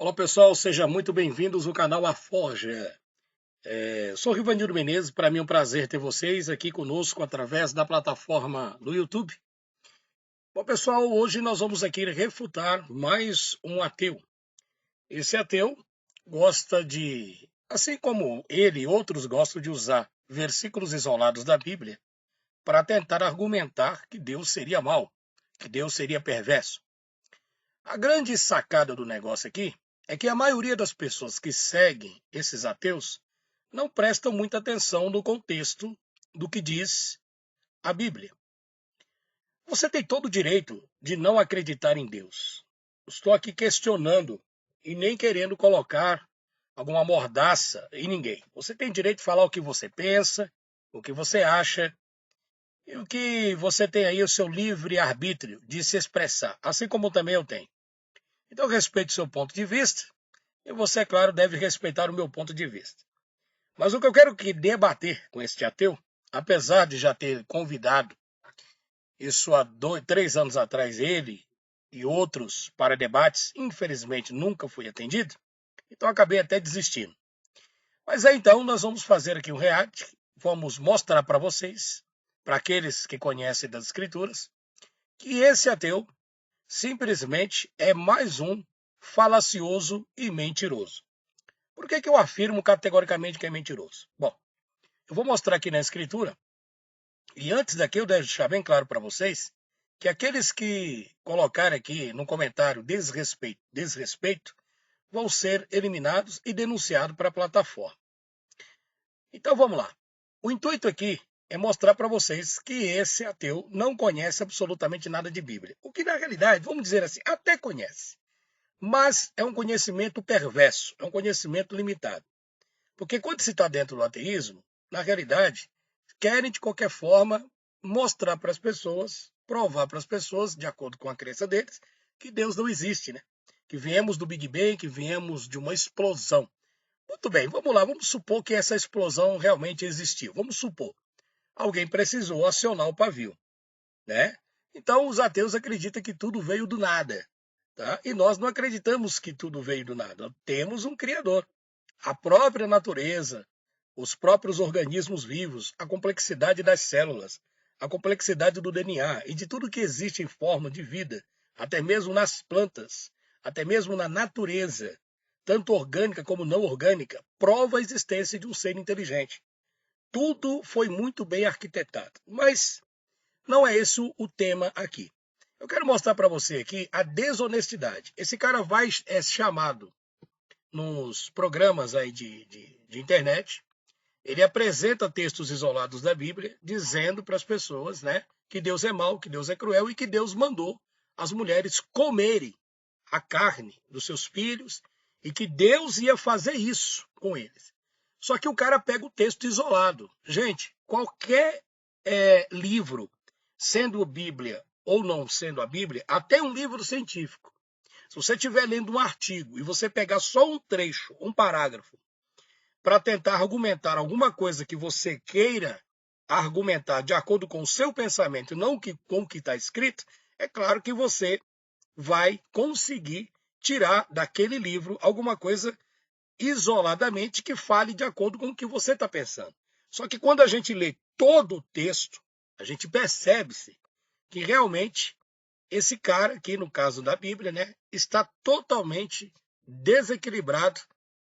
Olá pessoal, sejam muito bem-vindos ao canal A Forja. Sou Rivanildo Menezes, para mim é um prazer ter vocês aqui conosco através da plataforma do YouTube. Bom pessoal, hoje nós vamos aqui refutar mais um ateu. Esse ateu gosta de, assim como ele e outros gostam de usar versículos isolados da Bíblia para tentar argumentar que Deus seria mau, que Deus seria perverso. A grande sacada do negócio aqui é que a maioria das pessoas que seguem esses ateus não prestam muita atenção no contexto do que diz a Bíblia. Você tem todo o direito de não acreditar em Deus. Estou aqui questionando e nem querendo colocar alguma mordaça em ninguém. Você tem direito de falar o que você pensa, o que você acha, e o que você tem aí o seu livre arbítrio de se expressar, assim como também eu tenho. Então, eu respeito o seu ponto de vista e você, é claro, deve respeitar o meu ponto de vista. Mas o que eu quero debater com este ateu, apesar de já ter convidado isso há 3 anos atrás ele e outros para debates, infelizmente nunca fui atendido, então acabei até desistindo. Mas aí então nós vamos fazer aqui um react, vamos mostrar para vocês, para aqueles que conhecem das escrituras, que esse ateu simplesmente é mais um falacioso e mentiroso. Por que eu afirmo categoricamente que é mentiroso? Bom, eu vou mostrar aqui na escritura, e antes daqui eu devo deixar bem claro para vocês, que aqueles que colocarem aqui no comentário desrespeito vão ser eliminados e denunciados para a plataforma. Então vamos lá. O intuito aqui é mostrar para vocês que esse ateu não conhece absolutamente nada de Bíblia. O que, na realidade, vamos dizer assim, até conhece. Mas é um conhecimento perverso, é um conhecimento limitado. Porque quando se está dentro do ateísmo, na realidade, querem, de qualquer forma, mostrar para as pessoas, provar para as pessoas, de acordo com a crença deles, que Deus não existe, né? Que viemos do Big Bang, que viemos de uma explosão. Muito bem, vamos lá, vamos supor que essa explosão realmente existiu. Vamos supor. Alguém precisou acionar o pavio, né? Então os ateus acreditam que tudo veio do nada, tá? E nós não acreditamos que tudo veio do nada. Temos um Criador, a própria natureza, os próprios organismos vivos, a complexidade das células, a complexidade do DNA e de tudo que existe em forma de vida, até mesmo nas plantas, até mesmo na natureza, tanto orgânica como não orgânica, prova a existência de um ser inteligente. Tudo foi muito bem arquitetado, mas não é esse o tema aqui. Eu quero mostrar para você aqui a desonestidade. Esse cara é chamado nos programas aí de internet, ele apresenta textos isolados da Bíblia, dizendo para as pessoas, né, que Deus é mau, que Deus é cruel e que Deus mandou as mulheres comerem a carne dos seus filhos e que Deus ia fazer isso com eles. Só que o cara pega o texto isolado. Gente, qualquer livro, sendo a Bíblia ou não sendo a Bíblia, até um livro científico, se você estiver lendo um artigo e você pegar só um trecho, um parágrafo, para tentar argumentar alguma coisa que você queira argumentar de acordo com o seu pensamento e não com o que está escrito, é claro que você vai conseguir tirar daquele livro alguma coisa isoladamente que fale de acordo com o que você está pensando. Só que quando a gente lê todo o texto, a gente percebe-se que realmente esse cara aqui, no caso da Bíblia, né, está totalmente desequilibrado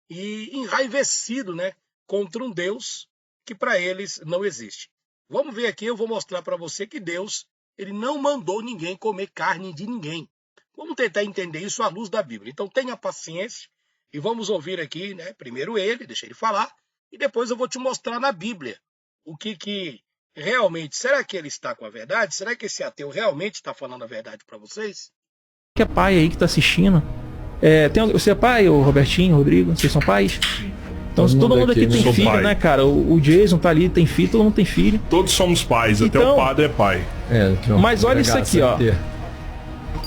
e enraivecido, né, contra um Deus que para eles não existe. Vamos ver aqui, eu vou mostrar para você que Deus ele não mandou ninguém comer carne de ninguém. Vamos tentar entender isso à luz da Bíblia. Então tenha paciência e vamos ouvir aqui, né, primeiro ele, deixa ele falar, e depois eu vou te mostrar na Bíblia o que realmente, será que ele está com a verdade? Será que esse ateu realmente está falando a verdade para vocês? Que é pai aí que tá assistindo. Você é pai, o Robertinho, o Rodrigo? Vocês são pais? Então todo mundo aqui tem filho, né, cara? O Jason tá ali, tem filho, todo mundo tem filho. Todos somos pais, então, até o padre é pai. Mas olha isso aqui, ó.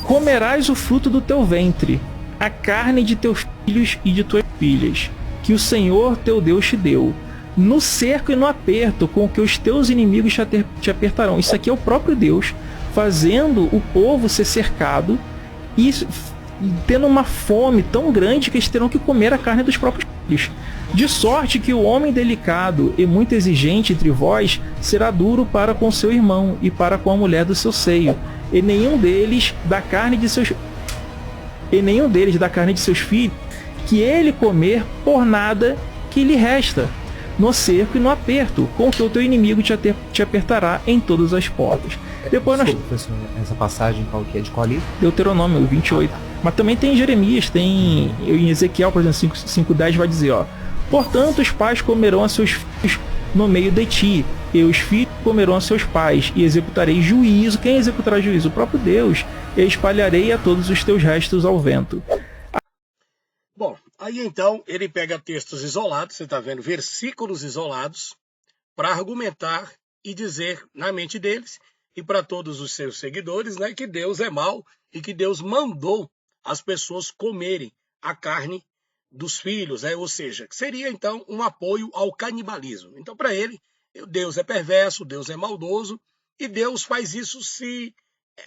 Comerás o fruto do teu ventre, a carne de teus filhos e de tuas filhas, que o Senhor teu Deus te deu, no cerco e no aperto, com que os teus inimigos te apertarão. Isso aqui é o próprio Deus fazendo o povo ser cercado e tendo uma fome tão grande que eles terão que comer a carne dos próprios filhos. De sorte que o homem delicado e muito exigente entre vós será duro para com seu irmão e para com a mulher do seu seio, e nenhum deles da carne de seus filhos, que ele comer por nada que lhe resta, no cerco e no aperto, com que o teu inimigo te apertará em todas as portas. Depois nós... Essa passagem qual que é de qual livro? Deuteronômio 28. Mas também tem em Jeremias, tem em Ezequiel, por exemplo, 5:10 vai dizer, ó: portanto os pais comerão a seus filhos no meio de ti, e os filhos comerão a seus pais, e executarei juízo. Quem executará juízo? O próprio Deus. E espalharei a todos os teus restos ao vento. Bom, aí então ele pega textos isolados, você está vendo, versículos isolados, para argumentar e dizer na mente deles e para todos os seus seguidores, né, que Deus é mau e que Deus mandou as pessoas comerem a carne dos filhos, né? Ou seja, seria então um apoio ao canibalismo. Então, para ele, Deus é perverso, Deus é maldoso e Deus faz isso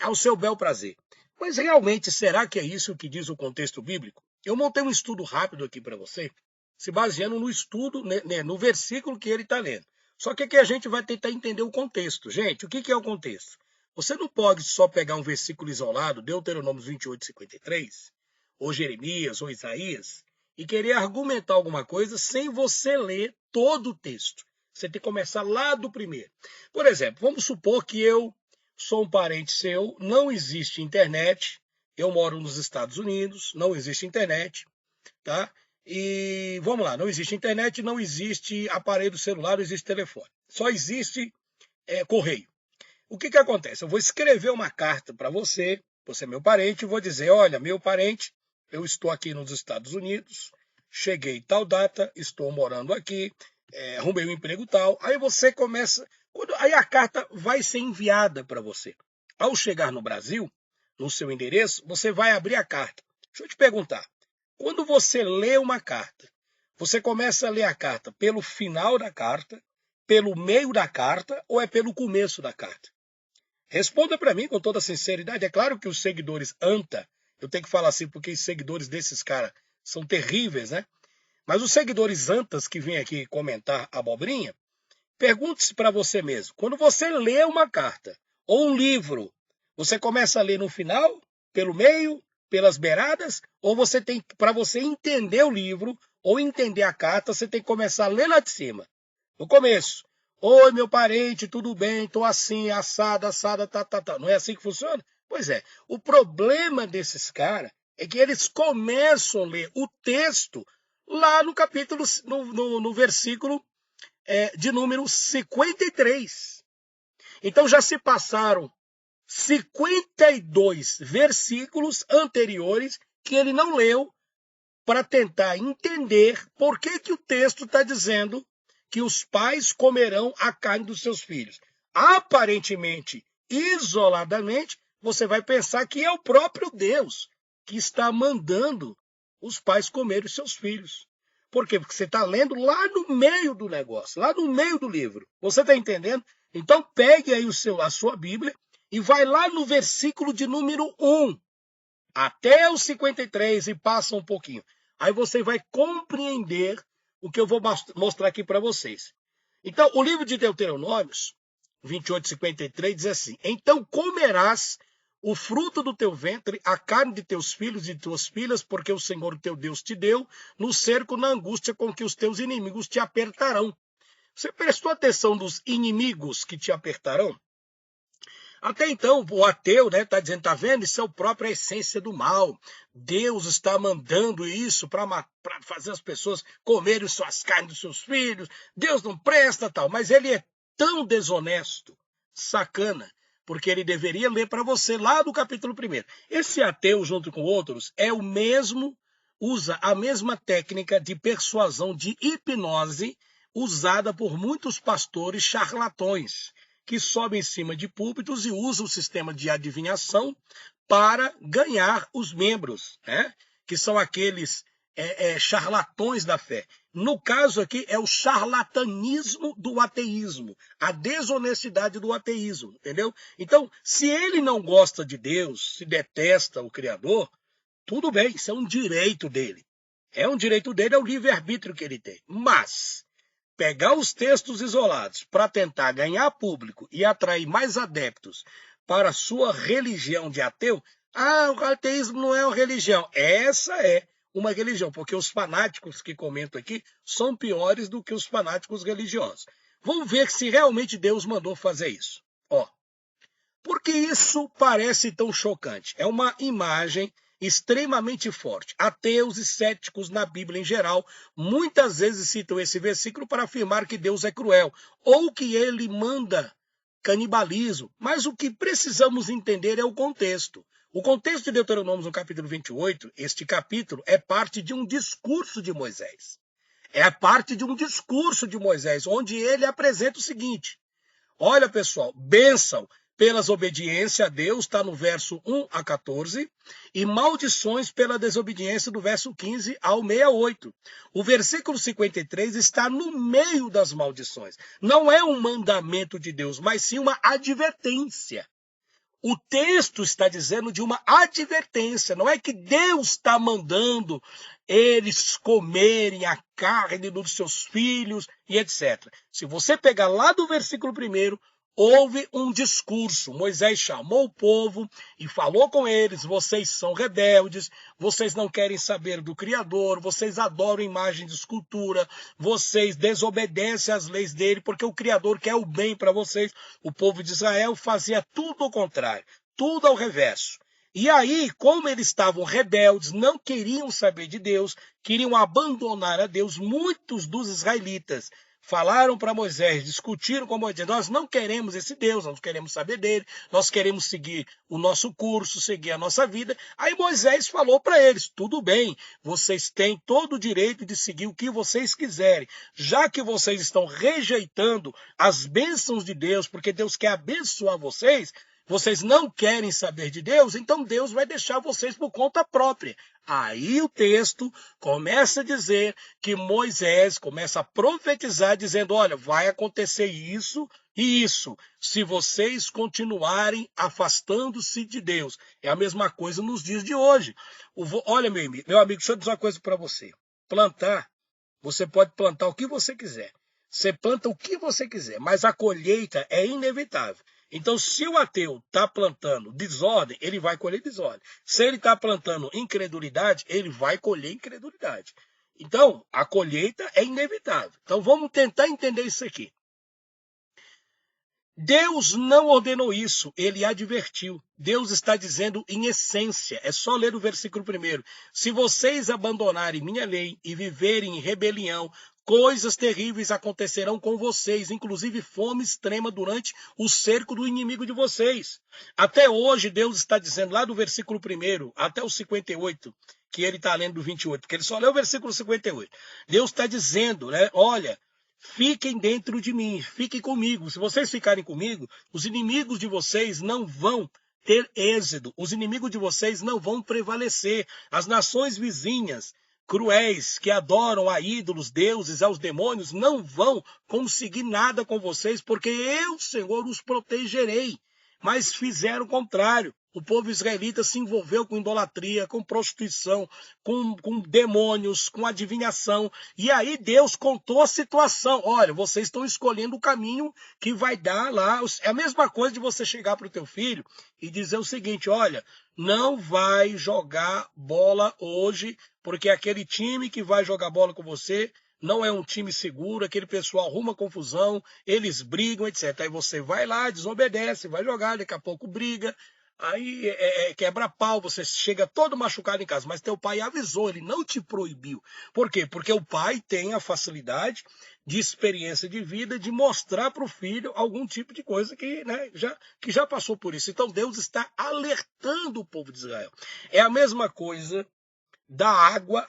ao seu bel prazer. Mas realmente, será que é isso que diz o contexto bíblico? Eu montei um estudo rápido aqui para você, se baseando no estudo, né, no versículo que ele está lendo. Só que aqui a gente vai tentar entender o contexto. Gente, o que é o contexto? Você não pode só pegar um versículo isolado, Deuteronômio 28:53, ou Jeremias, ou Isaías, e querer argumentar alguma coisa sem você ler todo o texto. Você tem que começar lá do primeiro. Por exemplo, vamos supor que eu sou um parente seu, não existe internet, eu moro nos Estados Unidos, não existe internet, tá? E vamos lá, não existe internet, não existe aparelho celular, não existe telefone. Só existe correio. O que acontece? Eu vou escrever uma carta para você, você é meu parente, e vou dizer, olha, meu parente, eu estou aqui nos Estados Unidos, cheguei tal data, estou morando aqui, arrumei um emprego tal. Aí você começa... Aí a carta vai ser enviada para você. Ao chegar no Brasil, no seu endereço, você vai abrir a carta. Deixa eu te perguntar. Quando você lê uma carta, você começa a ler a carta pelo final da carta, pelo meio da carta ou é pelo começo da carta? Responda para mim com toda sinceridade. É claro que os seguidores ANTA, eu tenho que falar assim porque os seguidores desses caras são terríveis, né? Mas os seguidores ANTAs que vêm aqui comentar abobrinha, pergunte-se para você mesmo. Quando você lê uma carta ou um livro, você começa a ler no final, pelo meio, pelas beiradas, ou você tem, para você entender o livro ou entender a carta, você tem que começar a ler lá de cima, no começo. Oi, meu parente, tudo bem? Estou assim, assada, tá. Não é assim que funciona? Pois é. O problema desses caras é que eles começam a ler o texto lá no capítulo, no versículo de número 53. Então já se passaram 52 versículos anteriores que ele não leu para tentar entender por que o texto está dizendo que os pais comerão a carne dos seus filhos. Aparentemente, isoladamente, você vai pensar que é o próprio Deus que está mandando os pais comerem os seus filhos. Por quê? Porque você está lendo lá no meio do negócio, lá no meio do livro. Você está entendendo? Então pegue aí a sua Bíblia e vai lá no versículo de número 1, até o 53 e passa um pouquinho. Aí você vai compreender o que eu vou mostrar aqui para vocês. Então, o livro de Deuteronômios 28:53 diz assim: então comerás o fruto do teu ventre, a carne de teus filhos e de tuas filhas, porque o Senhor teu Deus te deu, no cerco, na angústia com que os teus inimigos te apertarão. Você prestou atenção nos inimigos que te apertarão? Até então, o ateu está dizendo, está vendo? Isso é a própria essência do mal. Deus está mandando isso para fazer as pessoas comerem suas carnes dos seus filhos. Deus não presta, tal. Mas ele é tão desonesto, sacana, porque ele deveria ler para você lá do capítulo 1. Esse ateu, junto com outros, usa a mesma técnica de persuasão, de hipnose, usada por muitos pastores charlatões, que sobem em cima de púlpitos e usam o sistema de adivinhação para ganhar os membros, né? Que são aqueles charlatões da fé. No caso aqui, é o charlatanismo do ateísmo, a desonestidade do ateísmo, entendeu? Então, se ele não gosta de Deus, se detesta o Criador, Tudo bem, isso é um direito dele. É um direito dele, é o livre-arbítrio que ele tem. Mas pegar os textos isolados para tentar ganhar público e atrair mais adeptos para a sua religião de ateu, o ateísmo não é uma religião. Essa é uma religião, porque os fanáticos que comentam aqui são piores do que os fanáticos religiosos. Vamos ver se realmente Deus mandou fazer isso. Por que isso parece tão chocante? É uma imagem extremamente forte. Ateus e céticos na Bíblia em geral muitas vezes citam esse versículo para afirmar que Deus é cruel ou que ele manda canibalismo. Mas o que precisamos entender é o contexto. O contexto de Deuteronômio no capítulo 28, este capítulo é parte de um discurso de Moisés. É parte de um discurso de Moisés, onde ele apresenta o seguinte: olha, pessoal, bênção pelas obediências a Deus, está no verso 1 a 14, e maldições pela desobediência, do verso 15 ao 68. O versículo 53 está no meio das maldições. Não é um mandamento de Deus, mas sim uma advertência. O texto está dizendo de uma advertência, não é que Deus está mandando eles comerem a carne dos seus filhos e etc. Se você pegar lá do versículo 1, houve um discurso. Moisés chamou o povo e falou com eles: vocês são rebeldes, vocês não querem saber do Criador, vocês adoram imagem de escultura, vocês desobedecem às leis dele, porque o Criador quer o bem para vocês. O povo de Israel fazia tudo ao contrário, tudo ao reverso. E aí, como eles estavam rebeldes, não queriam saber de Deus, queriam abandonar a Deus, muitos dos israelitas falaram para Moisés, discutiram com Moisés: nós não queremos esse Deus, nós queremos saber dele, nós queremos seguir o nosso curso, seguir a nossa vida. Aí Moisés falou para eles: tudo bem, vocês têm todo o direito de seguir o que vocês quiserem, já que vocês estão rejeitando as bênçãos de Deus, porque Deus quer abençoar vocês, vocês não querem saber de Deus, então Deus vai deixar vocês por conta própria. Aí o texto começa a dizer que Moisés começa a profetizar, dizendo: olha, vai acontecer isso e isso, se vocês continuarem afastando-se de Deus. É a mesma coisa nos dias de hoje. Olha, meu amigo, deixa eu dizer uma coisa para você. Plantar, você pode plantar o que você quiser. Você planta o que você quiser, mas a colheita é inevitável. Então, se o ateu está plantando desordem, ele vai colher desordem. Se ele está plantando incredulidade, ele vai colher incredulidade. Então, a colheita é inevitável. Então, vamos tentar entender isso aqui. Deus não ordenou isso, ele advertiu. Deus está dizendo em essência, é só ler o versículo 1. Se vocês abandonarem minha lei e viverem em rebelião, coisas terríveis acontecerão com vocês, inclusive fome extrema durante o cerco do inimigo de vocês. Até hoje, Deus está dizendo, lá do versículo 1 até o 58, que ele está lendo do 28, porque ele só leu o versículo 58. Deus está dizendo, olha, fiquem dentro de mim, fiquem comigo. Se vocês ficarem comigo, os inimigos de vocês não vão ter êxito, os inimigos de vocês não vão prevalecer. As nações vizinhas, cruéis, que adoram a ídolos, deuses, aos demônios, não vão conseguir nada com vocês, porque eu, Senhor, os protegerei. Mas fizeram o contrário. O povo israelita se envolveu com idolatria, com prostituição, com demônios, com adivinhação. E aí Deus contou a situação. Olha, vocês estão escolhendo o caminho que vai dar lá. É a mesma coisa de você chegar para o teu filho e dizer o seguinte: olha, não vai jogar bola hoje, porque aquele time que vai jogar bola com você não é um time seguro, aquele pessoal arruma confusão, eles brigam, etc. Aí você vai lá, desobedece, vai jogar, daqui a pouco briga. Aí quebra pau, você chega todo machucado em casa, mas teu pai avisou, ele não te proibiu. Por quê? Porque o pai tem a facilidade de experiência de vida, de mostrar para o filho algum tipo de coisa que já passou por isso. Então Deus está alertando o povo de Israel. É a mesma coisa da água,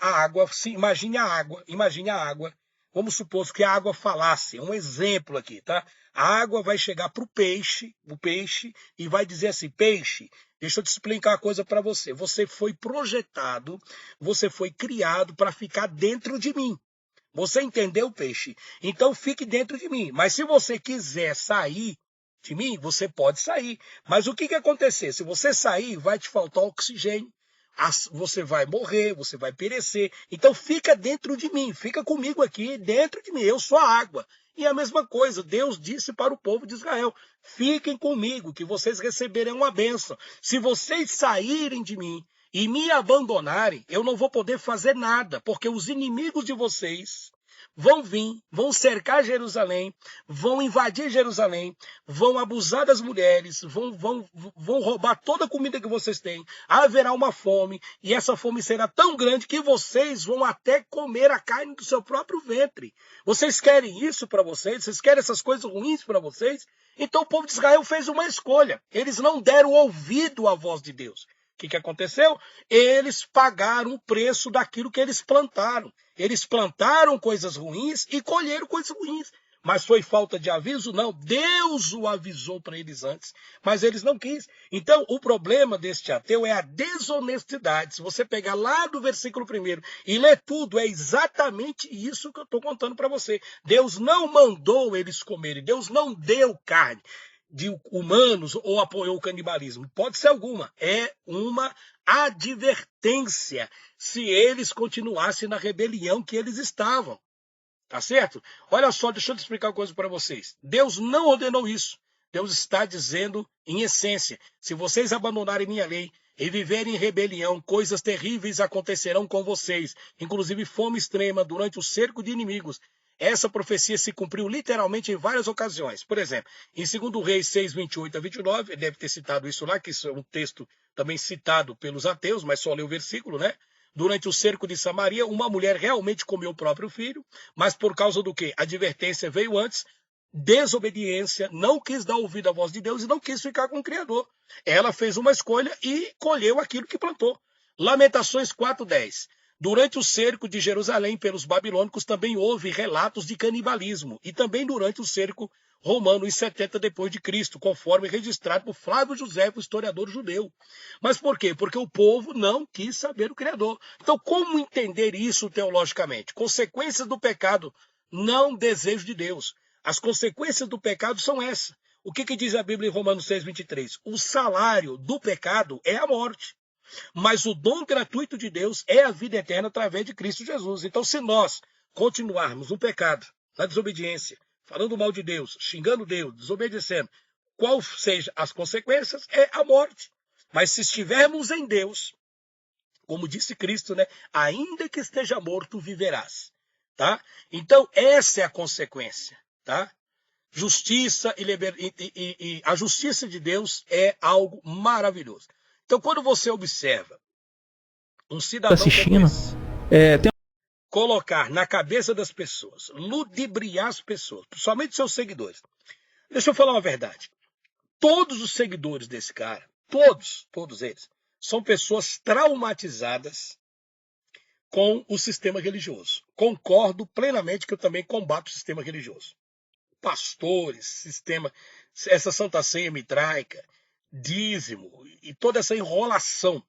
imagine a água. Vamos supor que a água falasse, um exemplo aqui, tá? A água vai chegar para o peixe, e vai dizer assim: peixe, deixa eu te explicar uma coisa para você. Você foi projetado, você foi criado para ficar dentro de mim. Você entendeu, peixe? Então fique dentro de mim. Mas se você quiser sair de mim, você pode sair. Mas o que acontecer? Se você sair, vai te faltar oxigênio. Você vai morrer, você vai perecer. Então fica dentro de mim, fica comigo aqui, dentro de mim. Eu sou a água. E a mesma coisa, Deus disse para o povo de Israel: fiquem comigo, que vocês receberão uma bênção. Se vocês saírem de mim e me abandonarem, eu não vou poder fazer nada, porque os inimigos de vocês vão vir, vão cercar Jerusalém, vão invadir Jerusalém, vão abusar das mulheres, vão roubar toda a comida que vocês têm, haverá uma fome, e essa fome será tão grande que vocês vão até comer a carne do seu próprio ventre. Vocês querem isso para vocês? Vocês querem essas coisas ruins para vocês? Então o povo de Israel fez uma escolha. Eles não deram ouvido à voz de Deus. O que aconteceu? Eles pagaram o preço daquilo que eles plantaram. Eles plantaram coisas ruins e colheram coisas ruins. Mas foi falta de aviso? Não. Deus o avisou para eles antes, mas eles não quis. Então, o problema deste ateu é a desonestidade. Se você pegar lá do versículo 1 e ler tudo, é exatamente isso que eu estou contando para você. Deus não mandou eles comerem. Deus não deu carne de humanos ou apoiou o canibalismo. Pode ser alguma. É uma advertência se eles continuassem na rebelião que eles estavam. Tá certo? Olha só, deixa eu te explicar uma coisa para vocês. Deus não ordenou isso. Deus está dizendo, em essência, se vocês abandonarem minha lei e viverem em rebelião, coisas terríveis acontecerão com vocês, inclusive fome extrema durante o cerco de inimigos. Essa profecia se cumpriu literalmente em várias ocasiões. Por exemplo, em 2 Reis 6, 28 a 29, ele deve ter citado isso lá, que isso é um texto também citado pelos ateus, mas só lê o versículo, né? Durante o cerco de Samaria, uma mulher realmente comeu o próprio filho, mas por causa do quê? A advertência veio antes, desobediência, não quis dar ouvido à voz de Deus e não quis ficar com o Criador. Ela fez uma escolha e colheu aquilo que plantou. Lamentações 4:10. Durante o cerco de Jerusalém pelos babilônicos também houve relatos de canibalismo, e também durante o cerco romano em 70 depois de Cristo, conforme registrado por Flávio José, o historiador judeu. Mas por quê? Porque o povo não quis saber o Criador. Então, como entender isso teologicamente? Consequências do pecado, não desejo de Deus. As consequências do pecado são essas. O que diz a Bíblia em Romanos 6:23? O salário do pecado é a morte. Mas o dom gratuito de Deus é a vida eterna através de Cristo Jesus. Então, se nós continuarmos no pecado, na desobediência, falando mal de Deus, xingando Deus, desobedecendo, qual seja as consequências, é a morte. Mas se estivermos em Deus, como disse Cristo, né? Ainda que esteja morto, viverás. Tá? Então, essa é a consequência. Tá? Justiça e a justiça de Deus é algo maravilhoso. Então, quando você observa um cidadão como esse, colocar na cabeça das pessoas, ludibriar as pessoas, principalmente seus seguidores. Deixa eu falar uma verdade. Todos os seguidores desse cara, todos eles, são pessoas traumatizadas com o sistema religioso. Concordo plenamente que eu também combato o sistema religioso. Pastores, essa Santa Ceia mitraica, dízimo e toda essa enrolação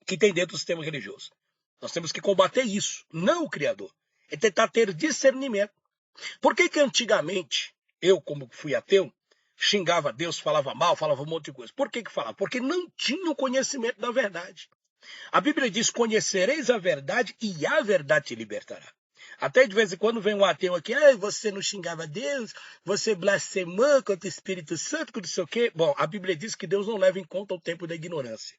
que tem dentro do sistema religioso. Nós temos que combater isso, não o Criador. É tentar ter discernimento. Por que antigamente, eu como fui ateu, xingava Deus, falava mal, falava um monte de coisa? Por que falava? Porque não tinha o conhecimento da verdade. A Bíblia diz, conhecereis a verdade e a verdade te libertará. Até de vez em quando vem um ateu aqui, você não xingava Deus, você blasfemou contra o Espírito Santo, com não sei o quê. Bom, a Bíblia diz que Deus não leva em conta o tempo da ignorância.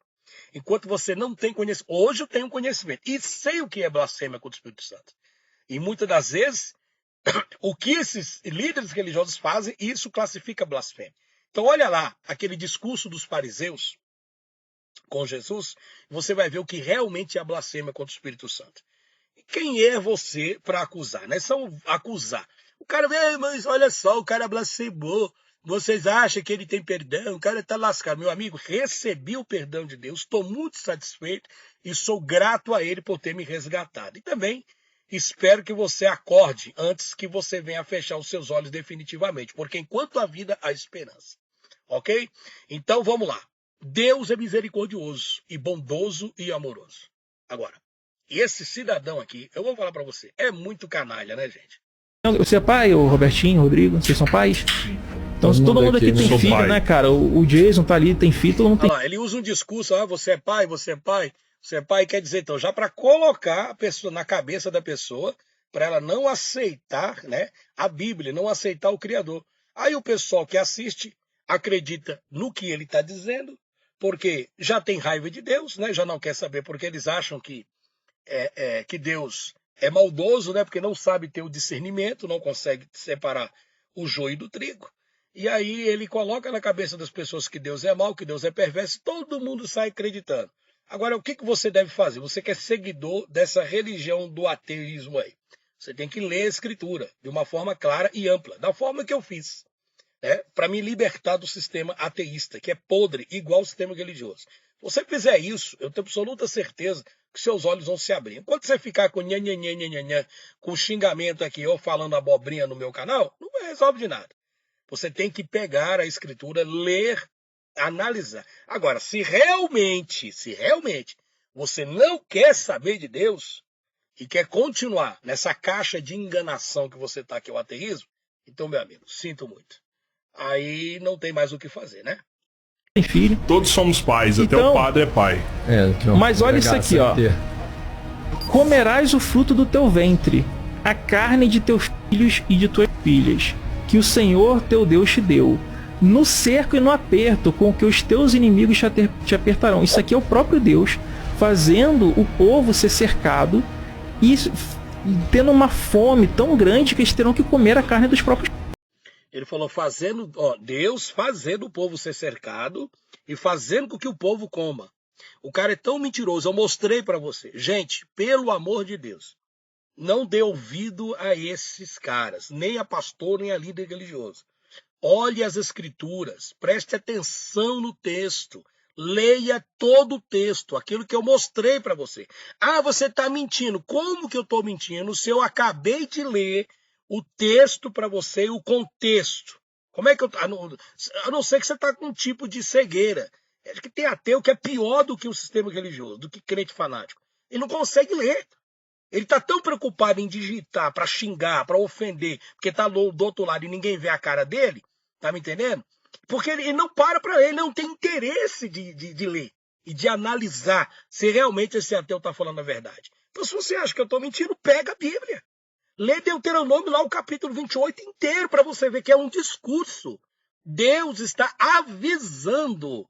Enquanto você não tem conhecimento, hoje eu tenho conhecimento e sei o que é blasfêmia contra o Espírito Santo. E muitas das vezes, o que esses líderes religiosos fazem, isso classifica blasfêmia. Então olha lá, aquele discurso dos fariseus com Jesus, você vai ver o que realmente é a blasfêmia contra o Espírito Santo. Quem é você para acusar? Né? São acusar. O cara vem, mas olha só, o cara blasfemou. Vocês acham que ele tem perdão? O cara está lascado. Meu amigo, recebi o perdão de Deus, estou muito satisfeito e sou grato a ele por ter me resgatado. E também espero que você acorde antes que você venha fechar os seus olhos definitivamente, porque enquanto há vida, há esperança. Ok? Então vamos lá. Deus é misericordioso e bondoso e amoroso. Agora, esse cidadão aqui, eu vou falar para você, é muito canalha, né, gente? Você é pai, o Robertinho, o Rodrigo? Vocês são pais? Então todo mundo aqui tem filho, pai, né, cara? O Jason tá ali, tem filho, todo mundo tem... Ele usa um discurso, você é pai, você é pai. Ser pai quer dizer, então, já para colocar a pessoa na cabeça da pessoa, para ela não aceitar, né, a Bíblia, não aceitar o Criador. Aí o pessoal que assiste acredita no que ele está dizendo, porque já tem raiva de Deus, né, já não quer saber, porque eles acham que Deus é maldoso, né, porque não sabe ter o discernimento, não consegue separar o joio do trigo. E aí ele coloca na cabeça das pessoas que Deus é mau, que Deus é perverso, todo mundo sai acreditando. Agora, o que você deve fazer? Você que é seguidor dessa religião do ateísmo aí. Você tem que ler a Escritura de uma forma clara e ampla, da forma que eu fiz, né, para me libertar do sistema ateísta, que é podre, igual ao sistema religioso. Se você fizer isso, eu tenho absoluta certeza que seus olhos vão se abrir. Enquanto você ficar com nhanhanhanhanhanhan, com xingamento aqui ou falando abobrinha no meu canal, não resolve de nada. Você tem que pegar a Escritura, ler, analisar. Agora, se realmente você não quer saber de Deus e quer continuar nessa caixa de enganação que você está, que é o ateísmo, então, meu amigo, sinto muito. Aí não tem mais o que fazer, né? Tem filho. Todos somos pais, então, até o padre é pai. Mas olha isso aqui, ó. Comerás o fruto do teu ventre, a carne de teus filhos e de tuas filhas, que o Senhor teu Deus te deu, no cerco e no aperto com que os teus inimigos te apertarão. Isso aqui é o próprio Deus fazendo o povo ser cercado e tendo uma fome tão grande que eles terão que comer a carne dos próprios. Ele falou Deus fazendo o povo ser cercado e fazendo com que o povo coma. O cara é tão mentiroso, eu mostrei para você. Gente, pelo amor de Deus, não dê ouvido a esses caras, nem a pastor, nem a líder religioso. Olhe as Escrituras, preste atenção no texto, leia todo o texto, aquilo que eu mostrei para você. Ah, você está mentindo. Como que eu estou mentindo se eu acabei de ler o texto para você, o contexto? Como é que a não ser que você está com um tipo de cegueira. Acho que tem ateu que é pior do que o sistema religioso, do que crente fanático. Ele não consegue ler. Ele está tão preocupado em digitar para xingar, para ofender, porque está do outro lado e ninguém vê a cara dele, tá me entendendo? Porque ele não para ler, ele não tem interesse de ler e de analisar se realmente esse ateu está falando a verdade. Então, se você acha que eu estou mentindo, pega a Bíblia. Lê Deuteronômio lá, o capítulo 28 inteiro, para você ver que é um discurso. Deus está avisando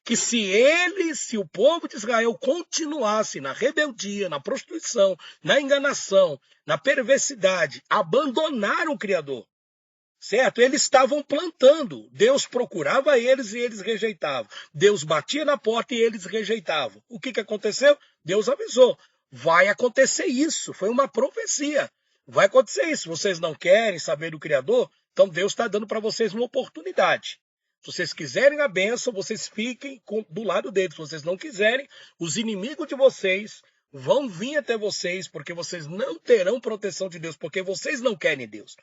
que se o povo de Israel continuasse na rebeldia, na prostituição, na enganação, na perversidade, abandonaram o Criador, certo? Eles estavam plantando. Deus procurava eles e eles rejeitavam. Deus batia na porta e eles rejeitavam. O que aconteceu? Deus avisou. Vai acontecer isso. Foi uma profecia. Vai acontecer isso. Vocês não querem saber do Criador? Então Deus está dando para vocês uma oportunidade. Se vocês quiserem a bênção, vocês fiquem do lado deles. Se vocês não quiserem, os inimigos de vocês vão vir até vocês, porque vocês não terão proteção de Deus, porque vocês não querem Deus.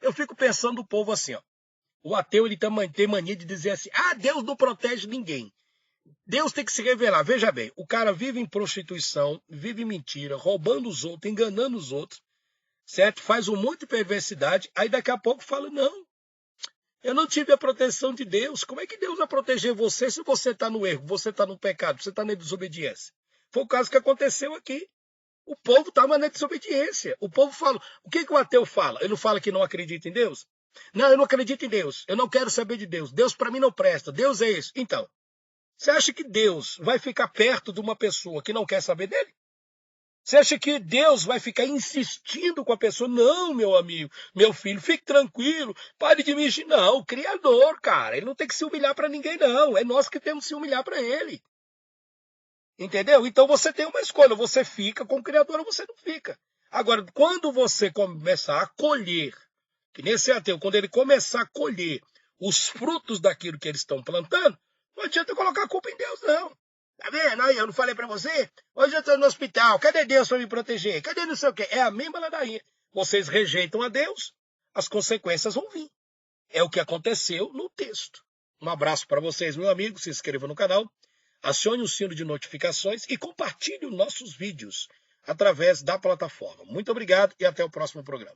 Eu fico pensando o povo assim, ó. O ateu ele tem mania de dizer assim, Deus não protege ninguém. Deus tem que se revelar. Veja bem, o cara vive em prostituição, vive em mentira, roubando os outros, enganando os outros, certo? Faz um monte de perversidade, aí daqui a pouco fala, não, eu não tive a proteção de Deus. Como é que Deus vai proteger você se você está no erro, você está no pecado, você está na desobediência? Foi o caso que aconteceu aqui. O povo estava na desobediência. O povo fala. O que o ateu fala? Ele não fala que não acredita em Deus? Não, eu não acredito em Deus. Eu não quero saber de Deus. Deus para mim não presta. Deus é isso. Então, você acha que Deus vai ficar perto de uma pessoa que não quer saber dele? Você acha que Deus vai ficar insistindo com a pessoa? Não, meu amigo, meu filho, fique tranquilo, pare de me... Não, o Criador, cara, ele não tem que se humilhar para ninguém, não. É nós que temos que se humilhar para ele. Entendeu? Então você tem uma escolha, você fica com o Criador ou você não fica. Agora, quando você começar a colher, que nesse ateu, quando ele começar a colher os frutos daquilo que eles estão plantando, não adianta colocar a culpa em Deus, não. Tá vendo? Aí, eu não falei pra você? Hoje eu tô no hospital. Cadê Deus pra me proteger? Cadê não sei o quê? É a mesma ladainha. Vocês rejeitam a Deus, as consequências vão vir. É o que aconteceu no texto. Um abraço para vocês, meu amigo. Se inscreva no canal, acione o sino de notificações e compartilhe os nossos vídeos através da plataforma. Muito obrigado e até o próximo programa.